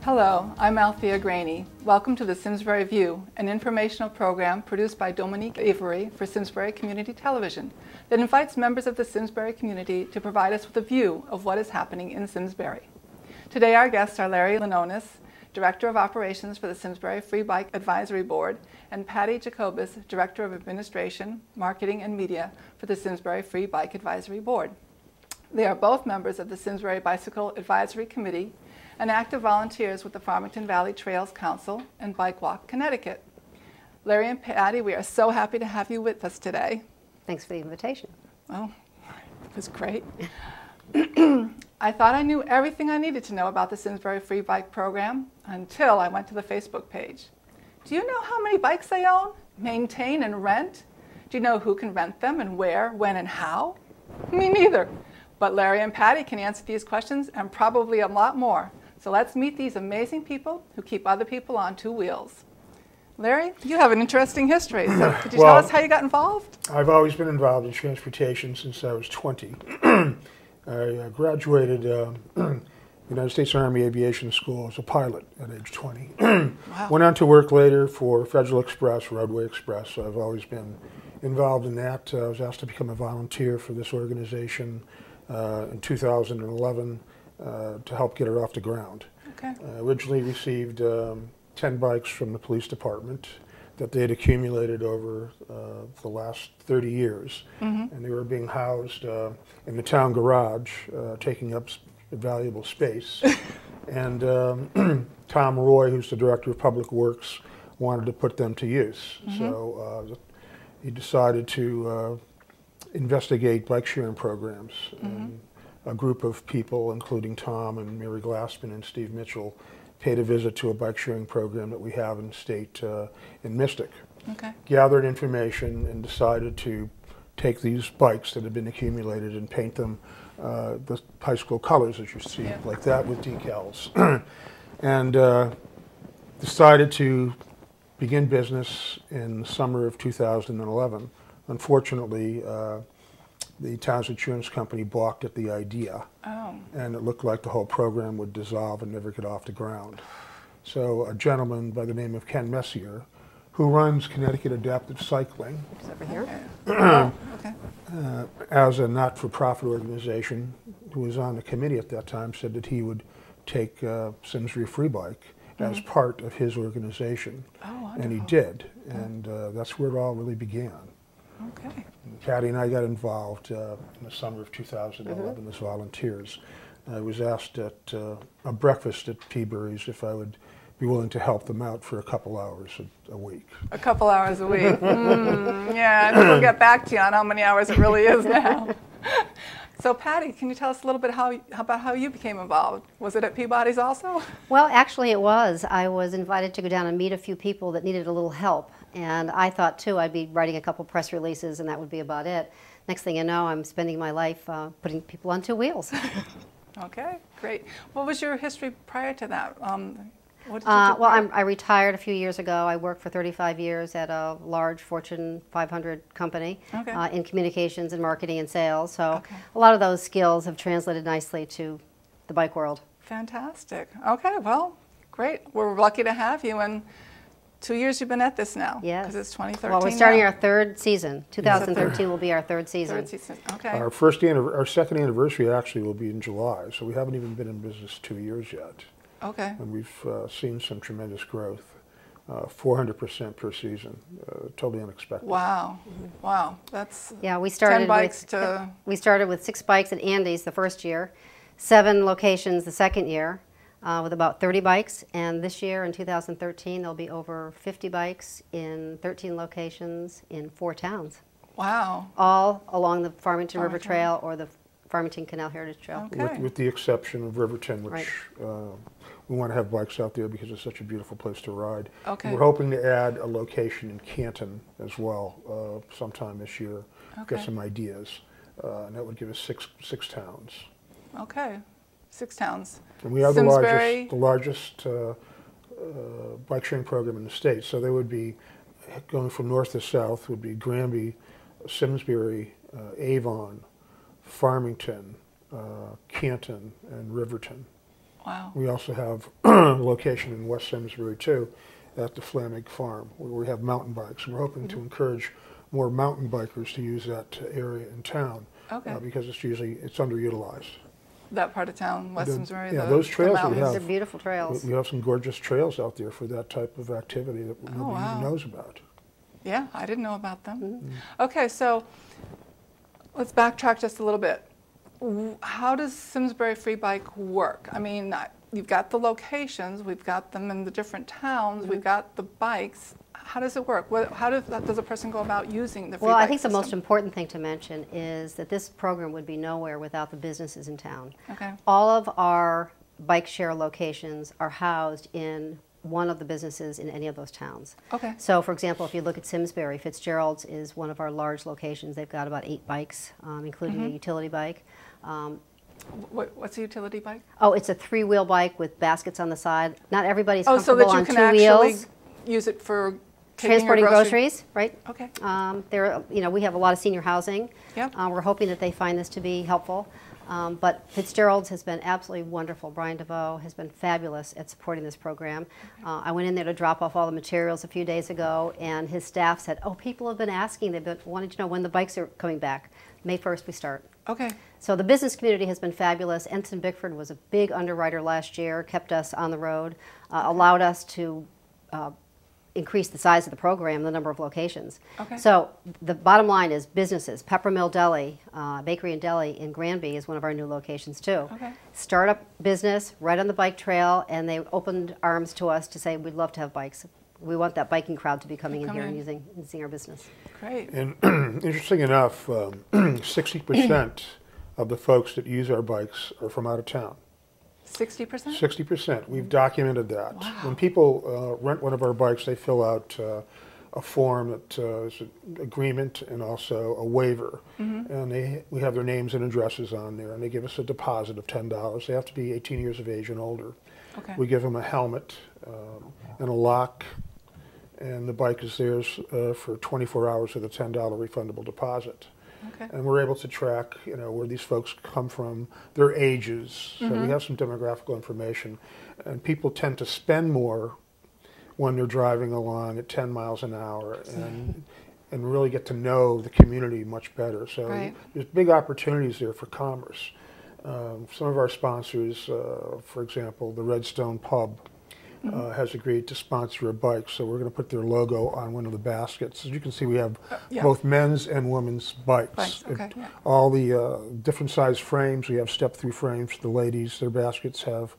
Hello, I'm Althea Greaney. Welcome to the Simsbury View, an informational program produced by Dominique Avery for Simsbury Community Television that invites members of the Simsbury community to provide us with a view of what is happening in Simsbury. Today our guests are Larry Linonis, Director of Operations for the Simsbury Free Bike Advisory Board, and Pattie, Jacobus, Director of Administration, Marketing and Media for the Simsbury Free Bike Advisory Board. They are both members of the Simsbury Bicycle Advisory Committee and active volunteers with the Farmington Valley Trails Council and Bike Walk Connecticut. Larry and Pattie, we are so happy to have you with us today. Thanks for the invitation. Well, it was great. I thought I knew everything I needed to know about the Simsbury Free Bike Program until I went to the Facebook page. Do you know how many bikes they own, maintain, and rent? Do you know who can rent them and where, when, and how? Me neither. But Larry and Pattie can answer these questions and probably a lot more. So let's meet these amazing people who keep other people on two wheels. Larry, you have an interesting history. So could you tell us how you got involved? I've always been involved in transportation since I was 20. I graduated United States Army Aviation School as a pilot at age 20. Wow. Went on to work later for Federal Express, Roadway Express. So I've always been involved in that. I was asked to become a volunteer for this organization in 2011 to help get it off the ground. Okay. I originally received 10 bikes from the police department that they had accumulated over the last 30 years. Mm-hmm. And they were being housed in the town garage, taking up valuable space. And Tom Roy, who's the director of public works, wanted to put them to use. Mm-hmm. So he decided to investigate bike sharing programs. Mm-hmm. A group of people, including Tom and Mary Glassman and Steve Mitchell, paid a visit to a bike sharing program that we have in the state in Mystic. Okay. Gathered information and decided to take these bikes that had been accumulated and paint them the high school colors, as you see, yeah, like that with decals. And decided to begin business in the summer of 2011. Unfortunately, the town's insurance company balked at the idea, and it looked like the whole program would dissolve and never get off the ground. So a gentleman by the name of Ken Messier, who runs Connecticut Adaptive Cycling, over here, as a not-for-profit organization, who was on the committee at that time, said that he would take Simsbury Free Bike as part of his organization. Oh, and he did, and that's where it all really began. Okay. Pattie and I got involved in the summer of 2011 as volunteers. I was asked at a breakfast at Peabury's if I would be willing to help them out for a couple hours a week. A couple hours a week. Yeah, and we'll get back to you on how many hours it really is now. So Pattie, can you tell us a little bit about how you became involved? Was it at Peabody's also? Well, actually it was. I was invited to go down and meet a few people that needed a little help. And I thought, too, I'd be writing a couple press releases and that would be about it. Next thing you know, I'm spending my life putting people on two wheels. Okay, great. What was your history prior to that? What did you do well, I retired a few years ago. I worked for 35 years at a large Fortune 500 company in communications and marketing and sales. So a lot of those skills have translated nicely to the bike world. Fantastic. Okay, well, great. We're lucky to have you. And 2 years you've been at this now. Yes. Because it's 2013 Well, we're starting our third season. 2013 will be our third season. Third season, okay. Our second anniversary actually will be in July, so we haven't even been in business 2 years yet. Okay. And we've seen some tremendous growth, 400% per season, totally unexpected. Wow, wow, that's we started 10 bikes to... We started with 6 bikes at Andy's the first year, 7 locations the second year, with about 30 bikes, and this year in 2013 there'll be over 50 bikes in 13 locations in 4 towns. Wow. All along the Farmington River Trail or the Farmington Canal Heritage Trail. Okay. With the exception of Riverton, which we want to have bikes out there because it's such a beautiful place to ride. Okay. We're hoping to add a location in Canton as well sometime this year. Get some ideas, and that would give us six towns. Okay, 6 towns. And we are Simsbury, the largest bike sharing program in the state. So there would be, going from north to south, would be Granby, Simsbury, Avon, Farmington, Canton, and Riverton. Wow. We also have a location in West Simsbury too, at the Flamig Farm, where we have mountain bikes. And we're hoping to encourage more mountain bikers to use that area in town, because it's underutilized. That part of town, West Simsbury. Yeah, those trails we They're have. beautiful trails. We have some gorgeous trails out there for that type of activity that nobody even knows about. Yeah, I didn't know about them. Okay, so let's backtrack just a little bit. How does Simsbury Free Bike work? I mean, you've got the locations, we've got them in the different towns, we've got the bikes. How does it work? How does a person go about using the free bike Well, I think system? the most important thing to mention is that this program would be nowhere without the businesses in town. Okay. All of our bike share locations are housed in one of the businesses in any of those towns. Okay. So, for example, if you look at Simsbury, Fitzgerald's is one of our large locations. They've got about 8 bikes, including a utility bike. What's a utility bike? Oh, it's a 3-wheel bike with baskets on the side. Not everybody's so comfortable that you on can 2 actually wheels. use it for taking Transporting your groceries, right? Okay. We have a lot of senior housing. Yep. We're hoping that they find this to be helpful. But Fitzgerald's has been absolutely wonderful. Brian DeVoe has been fabulous at supporting this program. I went in there to drop off all the materials a few days ago, and his staff said, "Oh, people have been asking. They've been wanting to know when the bikes are coming back. May 1st we start." Okay. So the business community has been fabulous. Ensign Bickford was a big underwriter last year, kept us on the road, allowed us to increase the size of the program, the number of locations. Okay. So the bottom line is businesses. Peppermill Deli, Bakery and Deli in Granby is one of our new locations too. Okay. Startup business right on the bike trail, and they opened arms to us to say, we'd love to have bikes. We want that biking crowd to be coming in here and using our business. Great. And interesting enough, 60% of the folks that use our bikes are from out of town. 60%? 60%. We've documented that. Wow. When people rent one of our bikes, they fill out a form that is an agreement and also a waiver. And we have their names and addresses on there, and they give us a deposit of $10. They have to be 18 years of age and older. Okay. We give them a helmet and a lock, and the bike is theirs for 24 hours with a $10 refundable deposit. Okay. And we're able to track, where these folks come from, their ages. So we have some demographical information. And people tend to spend more when they're driving along at 10 miles an hour and really get to know the community much better. So there's big opportunities there for commerce. Some of our sponsors, for example, the Redstone Pub, has agreed to sponsor a bike, so we're going to put their logo on one of the baskets. As you can see, we have both men's and women's bikes. Okay. All the different size frames. We have step-through frames for the ladies. Their baskets have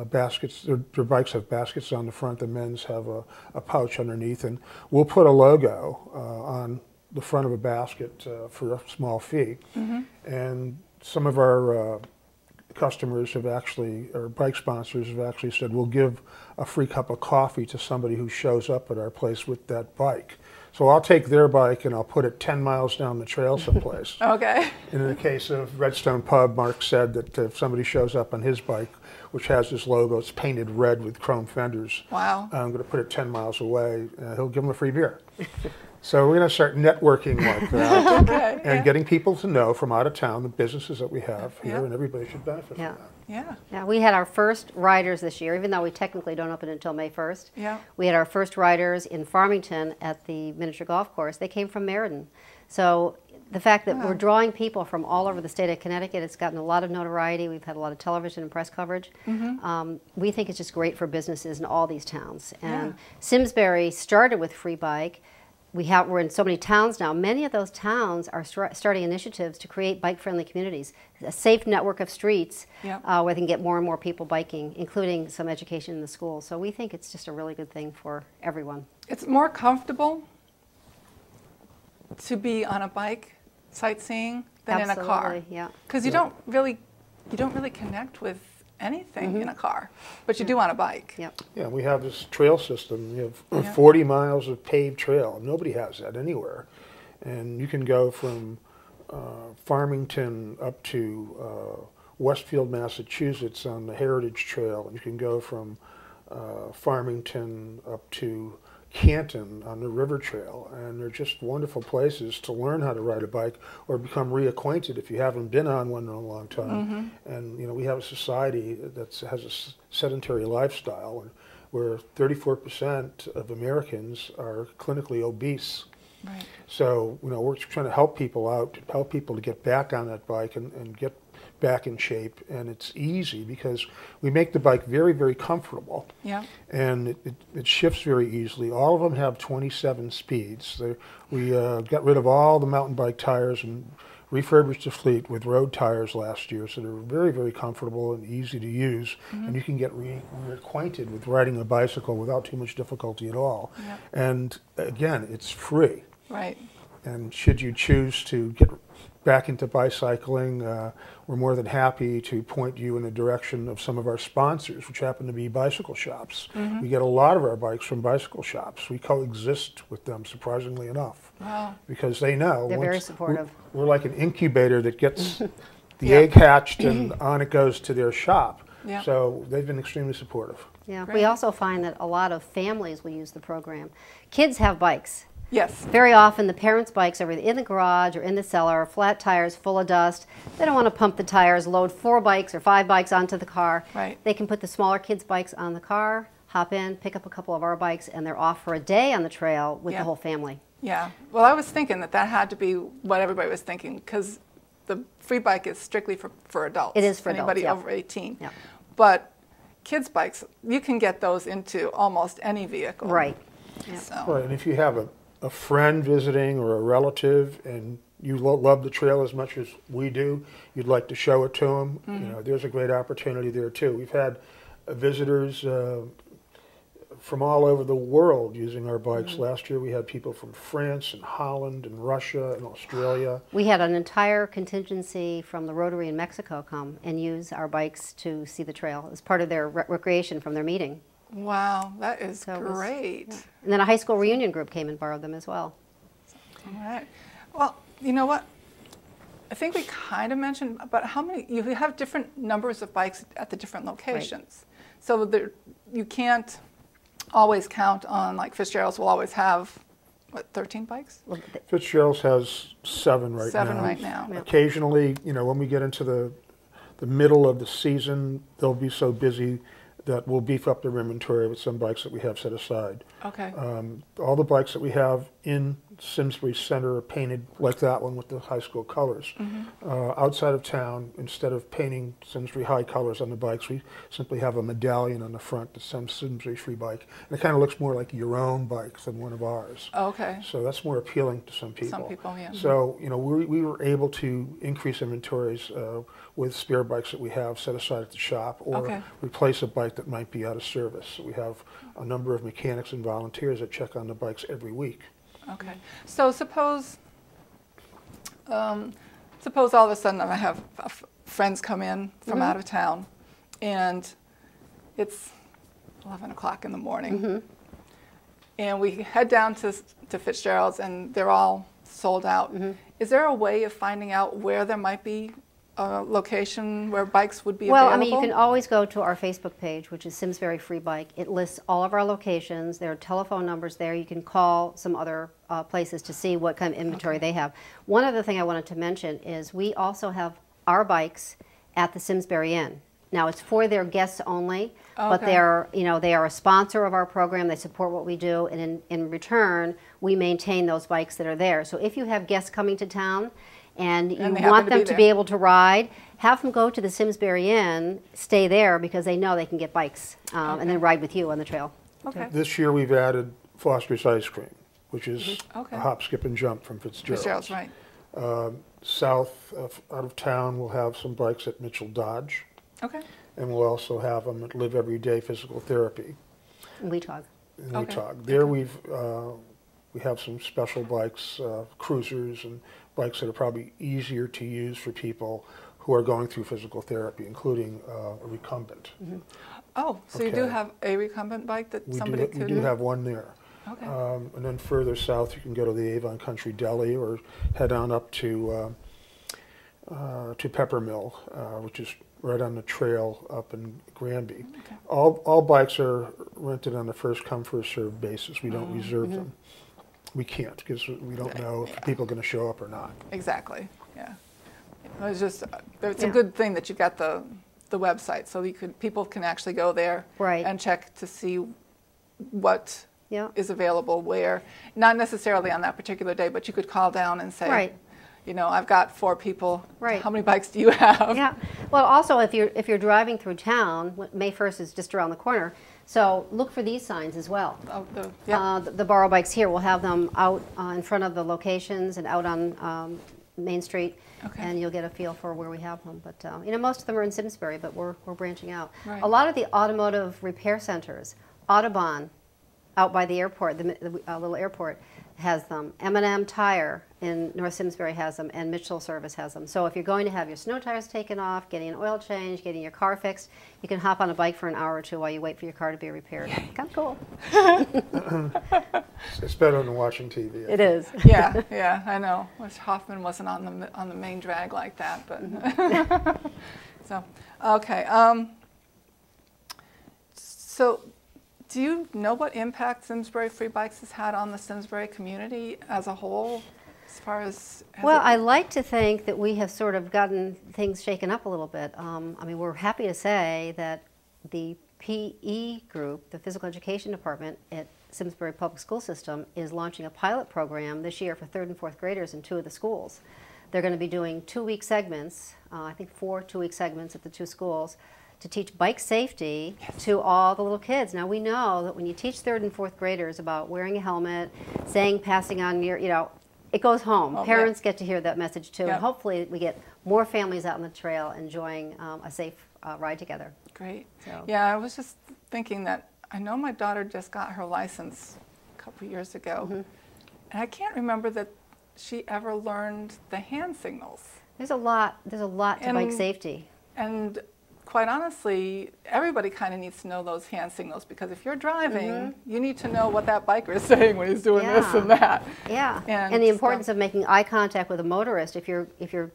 baskets. Their bikes have baskets on the front. The men's have a pouch underneath, and we'll put a logo on the front of a basket for a small fee. And some of our customers have actually, or bike sponsors have actually said, we'll give a free cup of coffee to somebody who shows up at our place with that bike. So I'll take their bike and I'll put it 10 miles down the trail someplace. Okay. And in the case of Redstone Pub, Mark said that if somebody shows up on his bike, which has this logo, it's painted red with chrome fenders. Wow. I'm going to put it 10 miles away. He'll give them a free beer. So we're going to start networking like that and getting people to know from out of town the businesses that we have here, and everybody should benefit from that. Yeah, we had our first riders this year, even though we technically don't open until May 1st. Yeah. We had our first riders in Farmington at the miniature golf course. They came from Meriden. So the fact that we're drawing people from all over the state of Connecticut, it's gotten a lot of notoriety. We've had a lot of television and press coverage. We think it's just great for businesses in all these towns. And Simsbury started with Free Bike. We're in so many towns now. Many of those towns are starting initiatives to create bike-friendly communities, a safe network of streets where they can get more and more people biking, including some education in the schools. So we think it's just a really good thing for everyone. It's more comfortable to be on a bike sightseeing than in a car. Yeah. Because you don't really connect with anything in a car, but you do on a bike. Yep. Yeah, we have this trail system. We have 40 miles of paved trail. Nobody has that anywhere. And you can go from Farmington up to Westfield, Massachusetts on the Heritage Trail. And you can go from Farmington up to Canton on the River Trail, and they're just wonderful places to learn how to ride a bike or become reacquainted if you haven't been on one in a long time. And you know, we have a society that has a sedentary lifestyle, and where 34% of Americans are clinically obese. Right. So, you know, we're trying to help people out, help people to get back on that bike and get back in shape. And it's easy because we make the bike very, very comfortable. Yeah. And it shifts very easily. All of them have 27 speeds. We got rid of all the mountain bike tires and refurbished the fleet with road tires last year, so they're very, very comfortable and easy to use, and you can get reacquainted with riding a bicycle without too much difficulty at all. Yep. And again, it's free. Right. And should you choose to get back into bicycling, we're more than happy to point you in the direction of some of our sponsors, which happen to be bicycle shops. We get a lot of our bikes from bicycle shops. We coexist with them, surprisingly enough. Wow. Because they know. They're very supportive. We're like an incubator that gets the egg hatched and on it goes to their shop. Yeah. So they've been extremely supportive. Yeah, Great. we also find that a lot of families will use the program. Kids have bikes. Yes. Very often the parents' bikes are in the garage or in the cellar, flat tires full of dust. They don't want to pump the tires, load 4 bikes or 5 bikes onto the car. Right. They can put the smaller kids' bikes on the car, hop in, pick up a couple of our bikes, and they're off for a day on the trail with Yeah. the whole family. Yeah. Well, I was thinking that had to be what everybody was thinking, because the free bike is strictly for adults. It is for adults, anybody yeah. over 18. Yeah. But kids' bikes, you can get those into almost any vehicle. Right. Yeah. So. Right, and if you have a friend visiting or a relative and you love the trail as much as we do, you'd like to show it to them, you know, there's a great opportunity there too. We've had visitors from all over the world using our bikes. Last year we had people from France and Holland and Russia and Australia. We had an entire contingency from the Rotary in Mexico come and use our bikes to see the trail as part of their recreation from their meeting. Wow, that is So it was- great. yeah. And then a high school reunion group came and borrowed them as well. All right. Well, you know what? I think we kind of mentioned about how many, you have different numbers of bikes at the different locations. Right. So you can't always count on, like Fitzgerald's will always have, what, 13 bikes? Fitzgerald's has 7 right now. 7 right now. Yeah. Occasionally, you know, when we get into the middle of the season, they'll be so busy that we'll beef up their inventory with some bikes that we have set aside. Okay. All the bikes that we have in Simsbury Center are painted like that one with the high school colors. Outside of town, instead of painting Simsbury High colors on the bikes, we simply have a medallion on the front that says Simsbury Free Bike. And it kind of looks more like your own bike than one of ours. Okay. So that's more appealing to some people. Some people, yeah. So, you know, we were able to increase inventories with spare bikes that we have set aside at the shop, or Okay. replace a bike that might be out of service. So we have a number of mechanics and volunteers that check on the bikes every week. Okay. So suppose all of a sudden I have friends come in from out of town, and it's 11 o'clock in the morning, and we head down to Fitzgerald's, and they're all sold out. Is there a way of finding out where there might be a location where bikes would be available? Well, I mean, you can always go to our Facebook page, which is Simsbury Free Bike. It lists all of our locations. There are telephone numbers there. You can call some other places to see what kind of inventory they have. One other thing I wanted to mention is we also have our bikes at the Simsbury Inn. Now, it's for their guests only, but they are a sponsor of our program. They support what we do, and in return, we maintain those bikes that are there. So if you have guests coming to town, and you want them to be able to ride, have them go to the Simsbury Inn, stay there, because they know they can get bikes, and then ride with you on the trail. Okay. This year we've added Foster's Ice Cream, which is Okay. a hop, skip, and jump from Fitzgerald's, right. South out of town, we'll have some bikes at Mitchell Dodge, Okay. and we'll also have them at Live Everyday Physical Therapy And we talk. in Okay. Weetag. There we have some special bikes, cruisers, and bikes that are probably easier to use for people who are going through physical therapy, including a recumbent. Oh, so you do Okay. have a recumbent bike that somebody could... We do have one there. Okay. And then further south, you can go to the Avon Country Deli or head on up to Peppermill, which is right on the trail up in Granby. Okay. All bikes are rented on a first come first served basis. We don't reserve them. We can't because we don't know if people are going to show up or not. Exactly. Yeah. It was just it's a good thing that you got the website so people can actually go there and check to see what is available where. Not necessarily on that particular day, but you could call down and say, you know, I've got 4 people. How many bikes do you have? Yeah. Well, also if you're driving through town, May 1st is just around the corner. So look for these signs as well. Oh, the borrow bikes here, we'll have them out in front of the locations and out on Main Street, and you'll get a feel for where we have them. But you know, most of them are in Simsbury, but we're branching out. A lot of the automotive repair centers, Autobahn, out by the airport, the little airport, has them. M&M Tire in North Simsbury has them, and Mitchell Service has them. So if you're going to have your snow tires taken off, getting an oil change, getting your car fixed, you can hop on a bike for an hour or two while you wait for your car to be repaired. Kind of cool. It's better than watching TV. It is. Yeah, I know. Wish Hoffman wasn't on the main drag like that, but so okay. So, do you know what impact Simsbury Free Bikes has had on the Simsbury community as a whole? As far as well, I like to think that we have sort of gotten things shaken up a little bit. I mean, we're happy to say that the PE group, the physical education department at Simsbury Public School System, is launching a pilot program this year for 3rd and 4th graders in 2 of the schools. They're going to be doing 2-week segments, I think 4 2-week segments at the 2 schools, to teach bike safety to all the little kids. Now we know that when you teach 3rd and 4th graders about wearing a helmet, passing on your, you know, it goes home. Parents get to hear that message too, and hopefully we get more families out on the trail enjoying a safe ride together. Great. So. Yeah, I was just thinking that I know my daughter just got her license a couple years ago, and I can't remember that she ever learned the hand signals. There's a lot to bike safety. And quite honestly, everybody kind of needs to know those hand signals, because if you're driving, you need to know what that biker is saying when he's doing this and that. Yeah, and the importance of making eye contact with a motorist if you're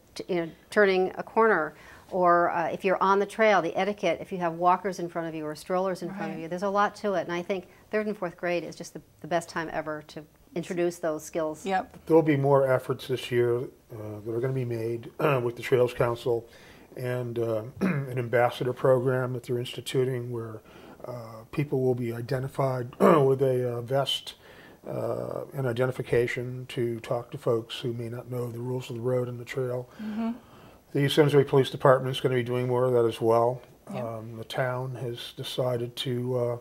turning a corner, or if you're on the trail, the etiquette, if you have walkers in front of you or strollers in front of you. There's a lot to it, and I think 3rd and 4th grade is just the best time ever to introduce those skills. Yep. There'll be more efforts this year that are going to be made with the Trails Council and an ambassador program that they're instituting, where people will be identified with a vest and identification to talk to folks who may not know the rules of the road and the trail. The Simsbury Police Department is going to be doing more of that as well. The town has decided to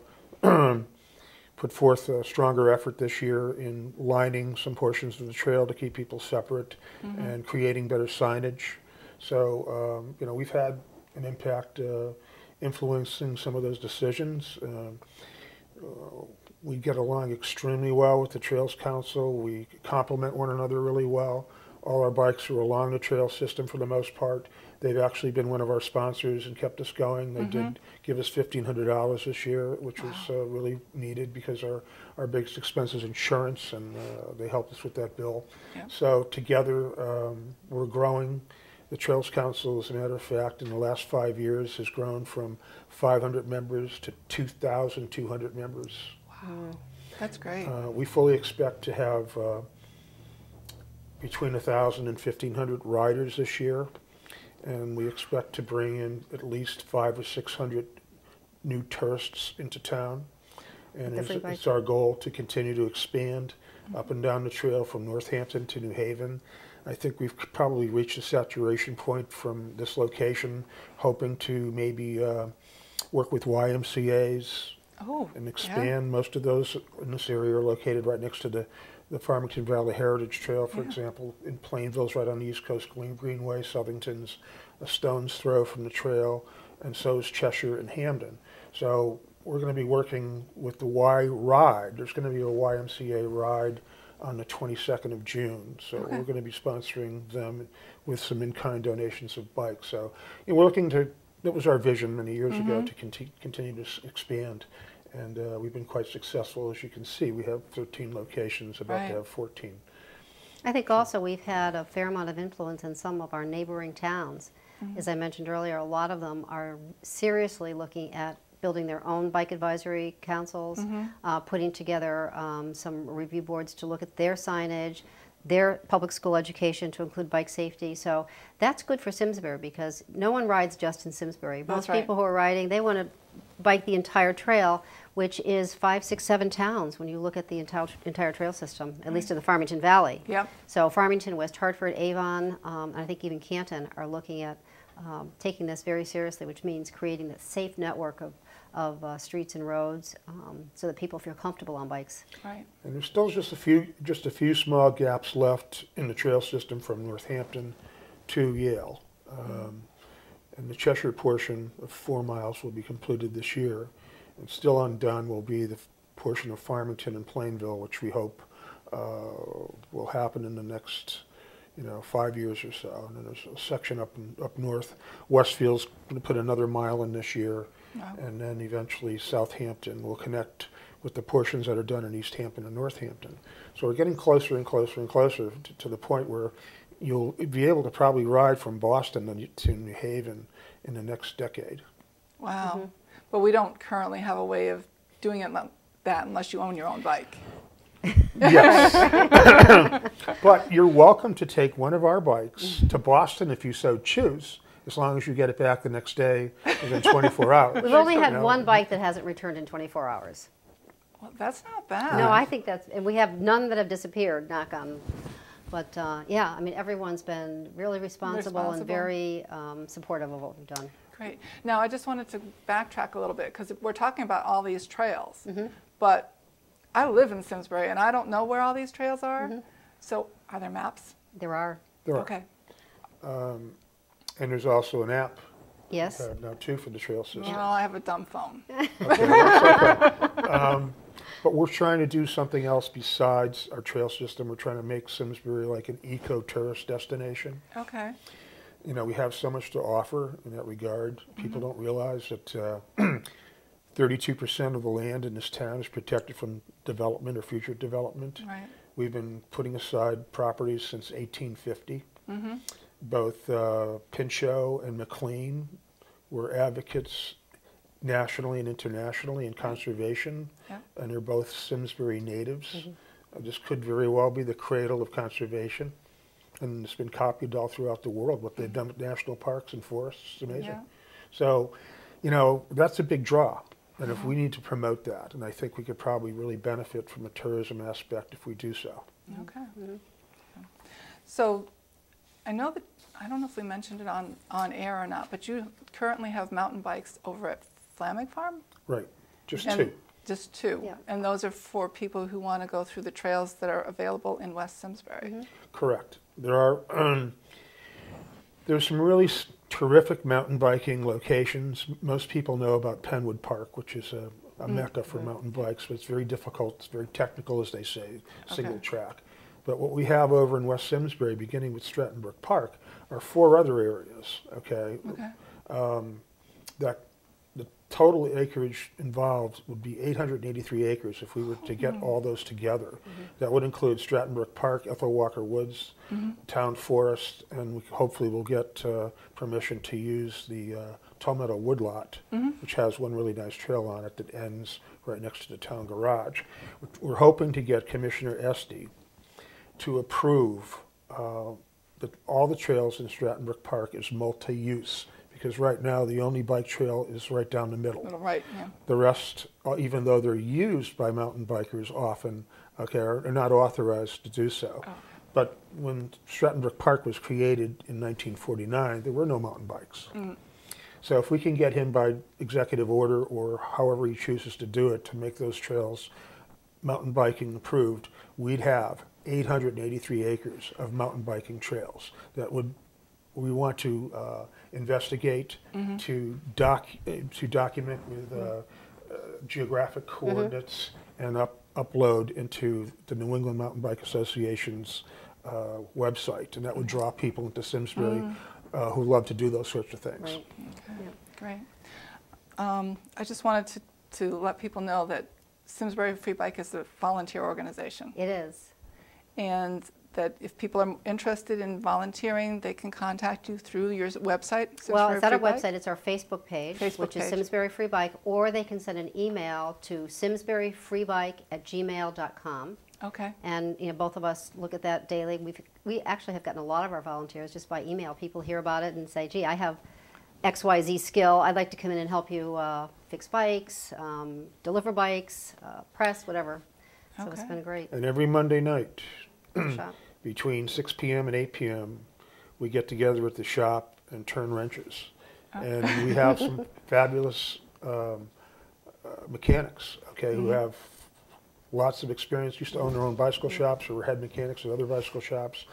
put forth a stronger effort this year in lining some portions of the trail to keep people separate and creating better signage. So, you know, we've had an impact influencing some of those decisions. We get along extremely well with the Trails Council. We complement one another really well. All our bikes are along the trail system for the most part. They've actually been one of our sponsors and kept us going. They did give us $1,500 this year, which was really needed, because our biggest expense is insurance, and they helped us with that bill. So together, we're growing. The Trails Council, as a matter of fact, in the last 5 years has grown from 500 members to 2,200 members. Wow, that's great. We fully expect to have between 1,000 and 1,500 riders this year, and we expect to bring in at least 500 or 600 new tourists into town. And it's our goal to continue to expand up and down the trail from Northampton to New Haven. I think we've probably reached a saturation point from this location, hoping to maybe work with YMCAs and expand. Most of those in this area are located right next to the Farmington Valley Heritage Trail, for example. In Plainville's right on the East Coast Greenway. Southington's a stone's throw from the trail, and so is Cheshire and Hamden. So we're going to be working with the Y Ride. There's going to be a YMCA ride on the 22nd of June. So we're going to be sponsoring them with some in-kind donations of bikes. So we're looking to, that was our vision many years ago, to continue to expand. And we've been quite successful, as you can see. We have 13 locations, about to have 14. I think also we've had a fair amount of influence in some of our neighboring towns. As I mentioned earlier, a lot of them are seriously looking at building their own bike advisory councils, putting together some review boards to look at their signage, their public school education to include bike safety. So that's good for Simsbury because no one rides just in Simsbury. Most people who are riding, they want to bike the entire trail, which is 5, 6, 7 towns when you look at the entire trail system, at least in the Farmington Valley. Yep. So Farmington, West Hartford, Avon, and I think even Canton are looking at taking this very seriously, which means creating a safe network of streets and roads so that people feel comfortable on bikes. Right. And there's still just a few small gaps left in the trail system from Northampton to Yale. And the Cheshire portion of 4 miles will be completed this year. And still undone will be the portion of Farmington and Plainville, which we hope will happen in the next 5 years or so. And then there's a section up north. Westfield's going to put another mile in this year. Wow. And then eventually Southampton will connect with the portions that are done in East Hampton and Northampton. So we're getting closer and closer and closer to the point where you'll be able to probably ride from Boston to New Haven in the next decade. Wow. But we don't currently have a way of doing it like that unless you own your own bike. Yes. But you're welcome to take one of our bikes to Boston if you so choose, as long as you get it back the next day within 24 hours. We've only had one bike that hasn't returned in 24 hours. Well, that's not bad. No, I think and we have none that have disappeared, knock on. But yeah, I mean, everyone's been really responsible and very supportive of what we've done. Great. Now, I just wanted to backtrack a little bit because we're talking about all these trails, but I live in Simsbury and I don't know where all these trails are. So, are there maps? There are. There are. Okay. And there's also an app. Yes. Now too for the trail system. Well, I have a dumb phone. Okay, that's okay. But we're trying to do something else besides our trail system. We're trying to make Simsbury like an eco-tourist destination. Okay. We have so much to offer in that regard. People don't realize that 32% of the land in this town is protected from development or future development. Right. We've been putting aside properties since 1850. Both Pinchot and McLean were advocates nationally and internationally in conservation, and they're both Simsbury natives. This could very well be the cradle of conservation, and it's been copied all throughout the world. What they've done with national parks and forests is amazing. Yeah. So, that's a big draw, and if we need to promote that, and I think we could probably really benefit from a tourism aspect if we do so. Okay. So, I know that, I don't know if we mentioned it on air or not, but you currently have mountain bikes over at Flaming Farm? Right, just 2. Just 2. Yeah. And those are for people who want to go through the trails that are available in West Simsbury. Correct. There are there's some really terrific mountain biking locations. Most people know about Penwood Park, which is a mecca for mountain bikes, but it's very difficult. It's very technical, as they say, single track. But what we have over in West Simsbury, beginning with Stratton Brook Park, are 4 other areas. Okay. That the total acreage involved would be 883 acres if we were to get all those together. That would include Stratton Brook Park, Ethel Walker Woods, Town Forest, and we hopefully will get permission to use the Tall Woodlot, which has one really nice trail on it that ends right next to the town garage. We're hoping to get Commissioner Esty to approve that all the trails in Stratton Brook Park is multi-use, because right now the only bike trail is right down the middle. Right, yeah. The rest, even though they're used by mountain bikers often, are not authorized to do so. But when Stratton Brook Park was created in 1949, there were no mountain bikes. So if we can get him by executive order or however he chooses to do it to make those trails mountain biking approved, we'd have 883 acres of mountain biking trails that we want to investigate, to document with geographic coordinates and upload into the New England Mountain Bike Association's website, and that would draw people into Simsbury who love to do those sorts of things. Right. Okay. Great. I just wanted to let people know that Simsbury Free Bike is a volunteer organization. It is. And that if people are interested in volunteering, they can contact you through your website? Well, it's not our Free Bike? website, it's our Facebook page, Facebook which is page. Simsbury Free Bike, or they can send an email to simsburyfreebike@gmail.com. Okay. And both of us look at that daily. We actually have gotten a lot of our volunteers just by email. People hear about it and say, gee, I have XYZ skill. I'd like to come in and help you fix bikes, deliver bikes, press, whatever. So Okay. it's been great. And every Monday night, shop. between 6 p.m. and 8 p.m., we get together at the shop and turn wrenches. And we have some fabulous mechanics, okay, who have lots of experience, used to own their own bicycle shops or were head mechanics at other bicycle shops.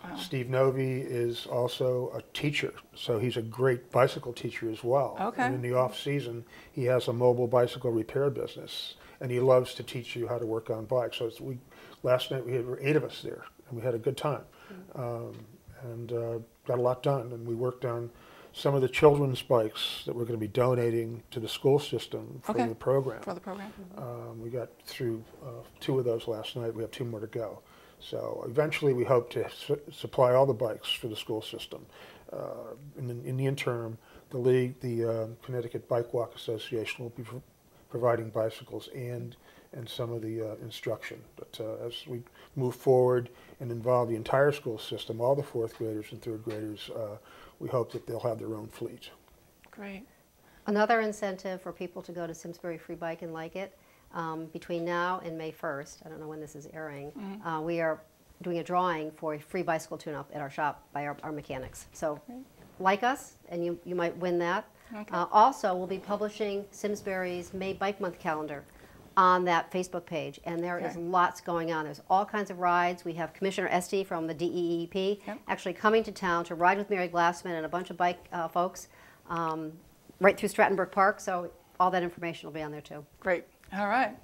Wow. Steve Novi is also a teacher, so he's a great bicycle teacher as well. Okay. And in the off season, he has a mobile bicycle repair business, and he loves to teach you how to work on bikes. So last night we had 8 of us there, and we had a good time, and got a lot done. And we worked on some of the children's bikes that we're going to be donating to the school system for Okay. the program. For the program. We got through 2 of those last night. We have 2 more to go. So eventually we hope to supply all the bikes for the school system. In the interim, the league, the Connecticut Bike Walk Association, will be providing bicycles and some of the instruction. But as we move forward and involve the entire school system, all the 4th graders and 3rd graders, we hope that they'll have their own fleet. Great. Another incentive for people to go to Simsbury Free Bike and like it, between now and May 1st, I don't know when this is airing, we are doing a drawing for a free bicycle tune-up at our shop by our mechanics. So like us, and you might win that. Okay. Also, we'll be publishing Simsbury's May Bike Month calendar on that Facebook page, and there is lots going on. There's all kinds of rides. We have Commissioner Esty from the DEEP actually coming to town to ride with Mary Glassman and a bunch of bike folks right through Strattonburg Park, so all that information will be on there too. Great. All right.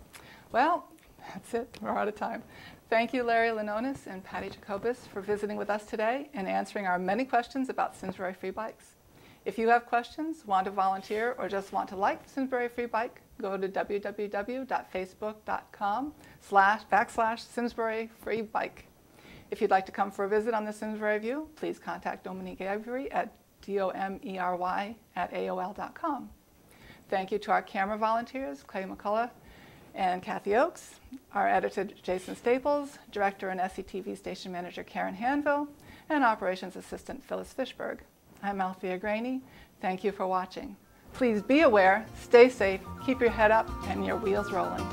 Well, that's it. We're out of time. Thank you, Larry Linonis and Pattie Jacobus, for visiting with us today and answering our many questions about Simsbury Free Bikes. If you have questions, want to volunteer, or just want to like Simsbury Free Bike, go to www.facebook.com//Simsbury Free Bike. If you'd like to come for a visit on the Simsbury View, please contact Dominique Avery at domery@aol.com. Thank you to our camera volunteers, Clay McCullough and Kathy Oakes, our editor, Jason Staples, director and SCTV station manager, Karen Hanville, and operations assistant, Phyllis Fishberg. I'm Althea Greaney. Thank you for watching. Please be aware, stay safe, keep your head up, and your wheels rolling.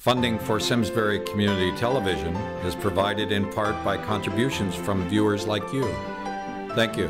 Funding for Simsbury Community Television is provided in part by contributions from viewers like you. Thank you.